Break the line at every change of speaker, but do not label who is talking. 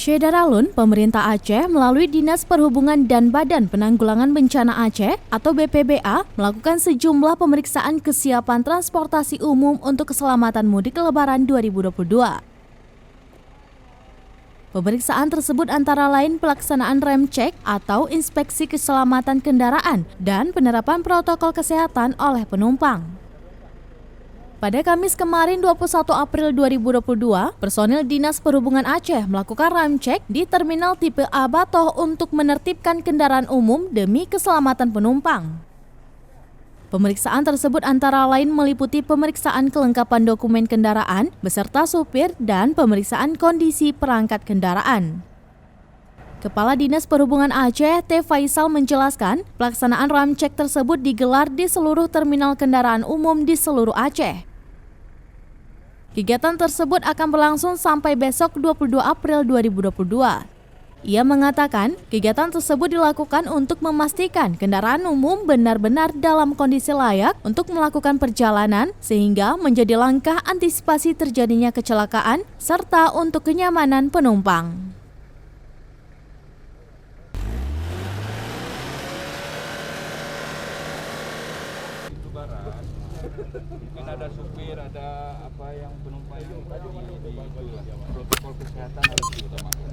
Syedaralun, pemerintah Aceh melalui Dinas Perhubungan dan Badan Penanggulangan Bencana Aceh atau BPBA melakukan sejumlah pemeriksaan kesiapan transportasi umum untuk keselamatan mudik Lebaran 2022. Pemeriksaan tersebut antara lain pelaksanaan rem cek atau inspeksi keselamatan kendaraan dan penerapan protokol kesehatan oleh penumpang. Pada Kamis kemarin 21 April 2022, personil Dinas Perhubungan Aceh melakukan rem cek di terminal tipe A Batoh untuk menertibkan kendaraan umum demi keselamatan penumpang. Pemeriksaan tersebut antara lain meliputi pemeriksaan kelengkapan dokumen kendaraan beserta supir dan pemeriksaan kondisi perangkat kendaraan. Kepala Dinas Perhubungan Aceh, T. Faisal menjelaskan, pelaksanaan rem cek tersebut digelar di seluruh terminal kendaraan umum di seluruh Aceh. Kegiatan tersebut akan berlangsung sampai besok 22 April 2022. Ia mengatakan, kegiatan tersebut dilakukan untuk memastikan kendaraan umum benar-benar dalam kondisi layak untuk melakukan perjalanan sehingga menjadi langkah antisipasi terjadinya kecelakaan serta untuk kenyamanan penumpang.
Mungkin ada supir, ada apa yang penumpang yang tadi di protokol kesehatan harus diutamakan.